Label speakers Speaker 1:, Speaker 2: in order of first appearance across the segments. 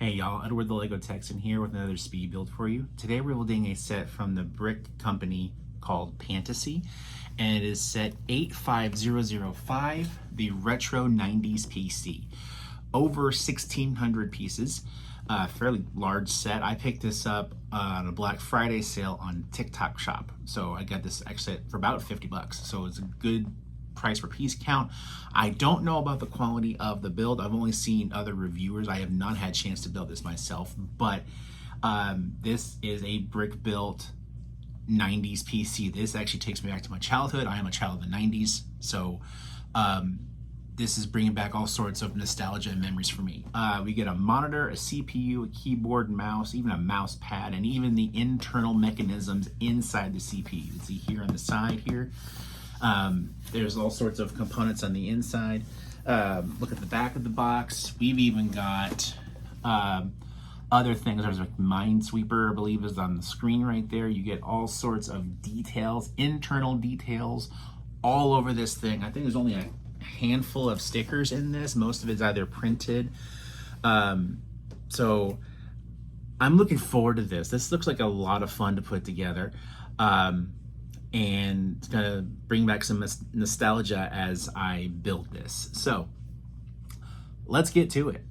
Speaker 1: Hey y'all, Edward the Lego Texan here with another speed build for you. Today we're building a set from the brick company called Pantasy, and it is set 85005, the Retro 90s PC. Over 1,600 pieces, fairly large set. I picked this up on a Black Friday sale on TikTok Shop. So I got this actually for about 50 bucks. So it's a good price per piece count. I don't know about the quality of the build. I've only seen other reviewers. I have not had a chance to build this myself, but this is a brick built 90s PC. This actually takes me back to my childhood. I am a child of the 90s, so this is bringing back all sorts of nostalgia and memories for me. We get a monitor, a CPU, a keyboard, mouse, even a mouse pad, and even the internal mechanisms inside the CPU. You can see here on the side here, there's all sorts of components on the inside. Look at the back of the box. We've even got other things. There's like Minesweeper, I believe, is on the screen right there. You get all sorts of details, internal details, all over this thing. I think there's only a handful of stickers in this. Most of it's either printed. So I'm looking forward to this. This looks like a lot of fun to put together. And it's gonna bring back some nostalgia as I build this. So let's get to it.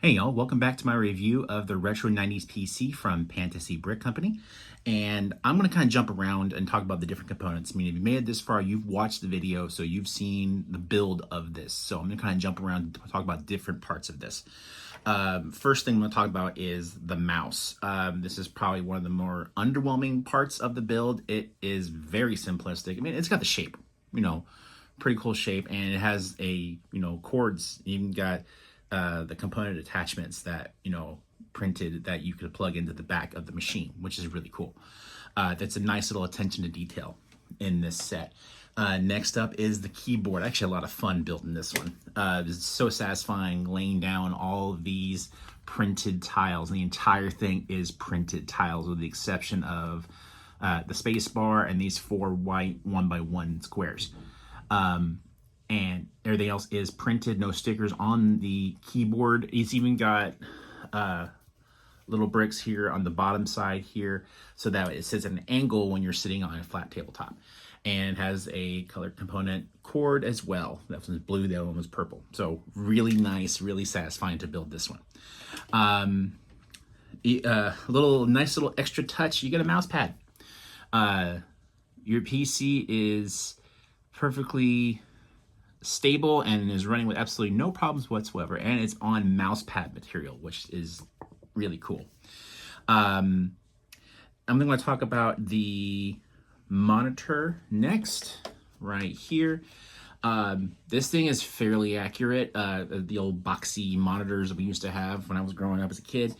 Speaker 1: Hey y'all, welcome back to my review of the Retro 90s PC from Pantasy Brick Company. And I'm going to kind of jump around and talk about the different components. I mean, if you made it this far, you've watched the video, so you've seen the build of this. So I'm going to kind of jump around and talk about different parts of this. First thing I'm going to talk about is the mouse. This is probably one of the more underwhelming parts of the build. It is very simplistic. I mean, it's got the shape, pretty cool shape, and it has a, cords. You even got the component attachments that printed that you could plug into the back of the machine, which is really cool. That's a nice little attention to detail in this set. Next up is the keyboard. Actually, a lot of fun built in this one. It's so satisfying laying down all of these printed tiles. The entire thing is printed tiles, with the exception of the space bar and these 4 white 1x1 squares. And everything else is printed, no stickers on the keyboard. It's even got little bricks here on the bottom side here, so that it sits at an angle when you're sitting on a flat tabletop. And has a color component cord as well. That one's blue, the other one was purple. So really nice, really satisfying to build this one. Nice little extra touch, you get a mouse pad. Your PC is perfectly stable and is running with absolutely no problems whatsoever, and it's on mouse pad material, which is really cool. I'm going to talk about the monitor next, right here. This thing is fairly accurate. The old boxy monitors we used to have when I was growing up as a kid.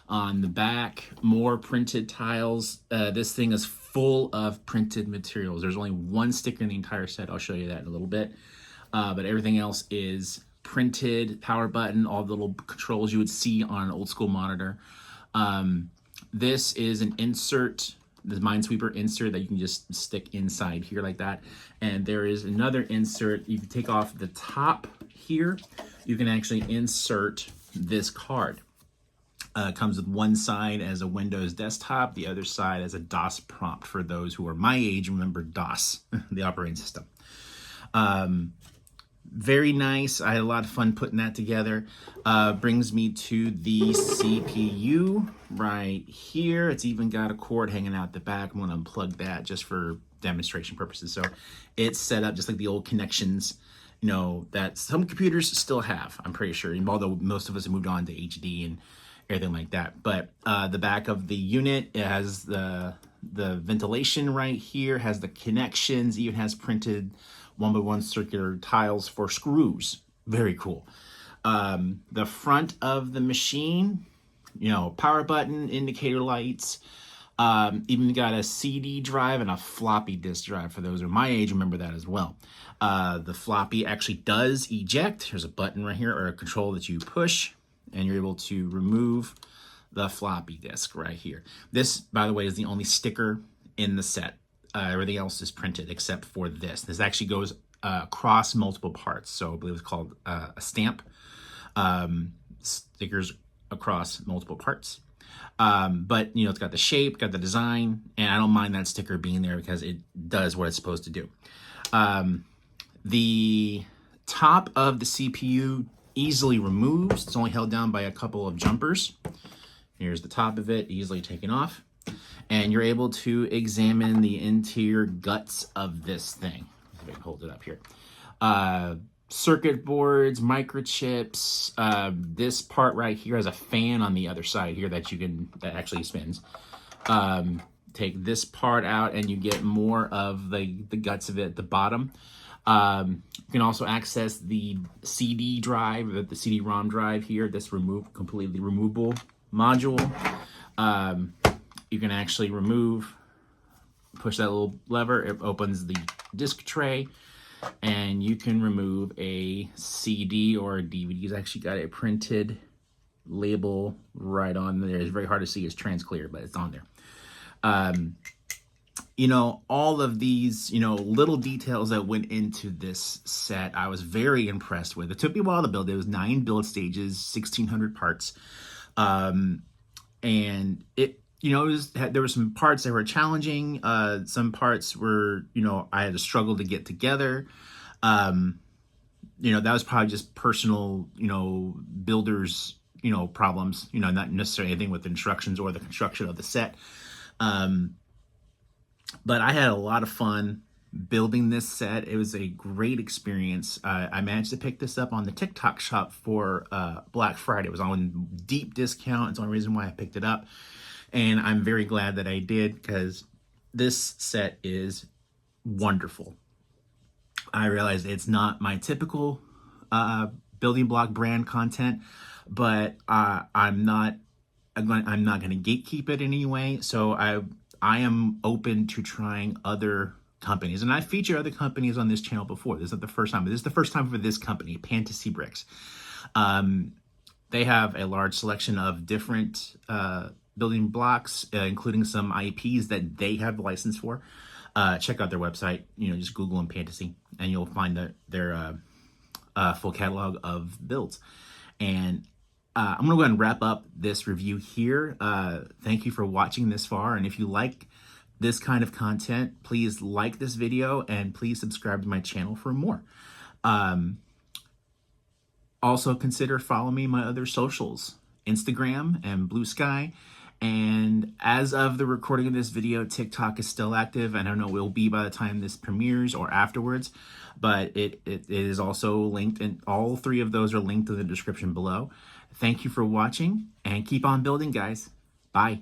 Speaker 1: On the back, more printed tiles. This thing is full of printed materials. There's only one sticker in the entire set. I'll show you that in a little bit. But everything else is printed. Power button, all the little controls you would see on an old school monitor. This is an insert, the Minesweeper insert that you can just stick inside here like that. And there is another insert. You can take off the top here. You can actually insert this card. Comes with one side as a Windows desktop, the other side as a DOS prompt. For those who are my age, remember DOS, the operating system. Very nice. I had a lot of fun putting that together. Brings me to the CPU right here. It's even got a cord hanging out the back. I'm going to unplug that just for demonstration purposes. So it's set up just like the old connections, that some computers still have, I'm pretty sure, although most of us have moved on to HD and everything like that. But the back of the unit, it has the ventilation right here, has the connections, even has printed 1x1 circular tiles for screws. Very cool. The front of the machine, power button, indicator lights, even got a CD drive and a floppy disk drive. For those who are my age, remember that as well. The floppy actually does eject. There's a button right here, or a control that you push, and you're able to remove the floppy disk right here. This, by the way, is the only sticker in the set. Everything else is printed except for this. This actually goes across multiple parts. So I believe it's called a stamp. Stickers across multiple parts. But, it's got the shape, got the design, and I don't mind that sticker being there because it does what it's supposed to do. The top of the CPU easily removes. It's only held down by a couple of jumpers. Here's the top of it, easily taken off. And you're able to examine the interior guts of this thing. If I can hold it up here. Circuit boards, microchips. This part right here has a fan on the other side here that actually spins. Take this part out and you get more of the guts of it at the bottom. You can also access the CD drive, the CD-ROM drive here. This completely removable module. You can actually push that little lever, it opens the disk tray, and you can remove a CD or a DVD. It's actually got a printed label right on there. It's very hard to see, it's trans-clear, but it's on there. All of these, little details that went into this set, I was very impressed with. It took me a while to build. It was 9 build stages, 1,600 parts. And it, there were some parts that were challenging. Some parts were, I had to struggle to get together. That was probably just personal, builders, problems, not necessarily anything with instructions or the construction of the set. But I had a lot of fun building this set. It was a great experience. I managed to pick this up on the TikTok shop for Black Friday. It was on deep discount. It's the only reason why I picked it up. And I'm very glad that I did, because this set is wonderful. I realize it's not my typical building block brand content, but I'm not going to gatekeep it anyway. So I am open to trying other companies, and I feature other companies on this channel before. This is not the first time, but this is the first time for this company, Pantasy Bricks. They have a large selection of different building blocks, including some IPs that they have license for. Check out their website. Just Google them, Pantasy, and you'll find their full catalog of builds. And I'm gonna go ahead and wrap up this review here. Thank you for watching this far, and if you like this kind of content, please like this video and please subscribe to my channel for more. Also consider following me on my other socials, Instagram and Blue Sky. And as of the recording of this video, TikTok is still active. I don't know, it will be by the time this premieres or afterwards, but it is also linked, and all three of those are linked in the description below. Thank you for watching, and keep on building, guys. Bye.